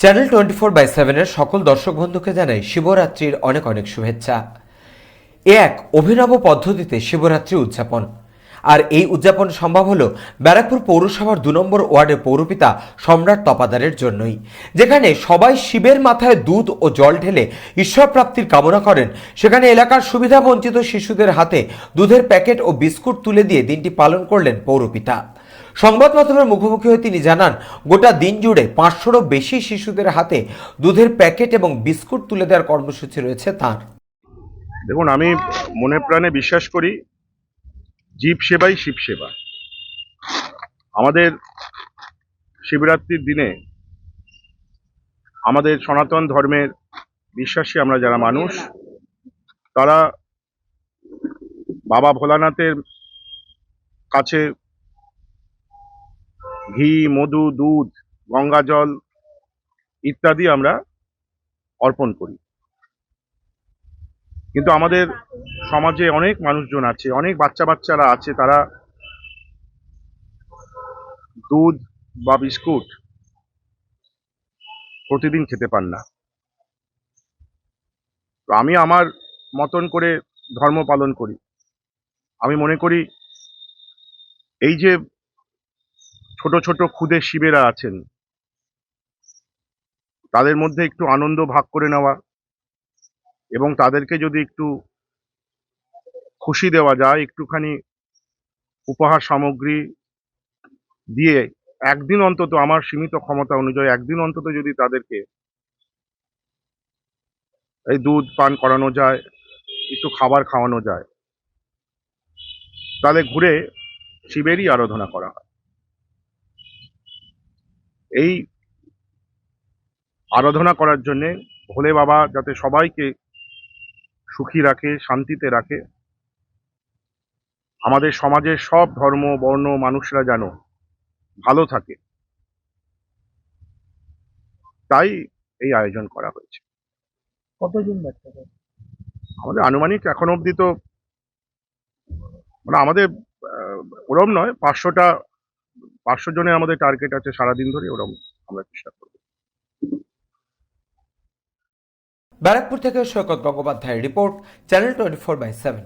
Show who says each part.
Speaker 1: Channel 24/7 এর সকল দর্শক বন্ধুকে জানাই শিবরাত্রির অনেক অনেক শুভেচ্ছা। এ এক অভিনব পদ্ধতিতে শিবরাত্রি উদযাপন। আর এই উদযাপন সম্ভব হলো ব্যারাকপুর পৌরসভার 2 নম্বর ওয়ার্ডের পৌরপিতা সম্রাট তপাদারের জন্যই, যেখানে সবাই শিবের মাথায় দুধ ও জল ঢেলে ঈশ্বর প্রাপ্তির কামনা করেন। সেখানে এলাকার সুবিধা বঞ্চিত শিশুদের হাতে দুধের প্যাকেট ও বিস্কুট তুলে দিয়ে দিনটি পালন করলেন পৌরপিতা। সংবাদ মাধ্যমের মুখোমুখি হয়ে তিনি জানান, গোটা দিন জুড়ে 500রও বেশি শিশুদের হাতে দুধের প্যাকেট এবং বিস্কুট তুলে দেওয়ার কর্মসূচি রয়েছে তাঁর।
Speaker 2: দেখুন, আমি মনে প্রাণে বিশ্বাস করি জীব সেবাই শিব সেবা। আমাদের শিবরাত্রির দিনে আমাদের সনাতন ধর্মের বিশ্বাসী আমরা যারা মানুষ, তারা বাবা ভোলানাথের কাছে ঘি, মধু, দুধ, গঙ্গা জল ইত্যাদি আমরা অর্পণ করি। কিন্তু আমাদের সমাজে অনেক মানুষজন আছে, অনেক বাচ্চারা আছে, তারা দুধ বা বিস্কুট প্রতিদিন খেতে পান না। তো আমি আমার মতন করে ধর্ম পালন করি। আমি মনে করি এই যে ছোট ছোট ক্ষুদে শিবেরা আছেন, তাদের মধ্যে একটু আনন্দ ভাগ করে নেওয়া এবং তাদেরকে যদি একটু খুশি দেওয়া যায়, একটুখানি উপহার সামগ্রী দিয়ে একদিন অন্তত, আমার সীমিত ক্ষমতা অনুযায়ী একদিন অন্তত যদি তাদেরকে এই দুধ পান করানো যায়, একটু খাবার খাওয়ানো যায়, তাহলে ঘুরে শিবেরই আরাধনা করা হয়। এই আরাধনা করার জন্যে ভোলে বাবা যাতে সবাইকে সুখী রাখে, শান্তিতে রাখে, আমাদের সমাজের সব ধর্ম বর্ণ মানুষরা যেন ভালো থাকে, তাই এই আয়োজন করা হয়েছে।
Speaker 3: কতজন বাচ্চারা?
Speaker 2: আমাদের আনুমানিক এখন অবধি তো মানে আমাদের ওরম নয়, 500 জনের আমাদের টার্গেট আছে সারাদিন ধরে, ওরম আমরা চেষ্টা করব।
Speaker 1: ব্যারাকপুর থেকে সৈকত গঙ্গোপাধ্যায়ের রিপোর্ট, চ্যানেল 24/7।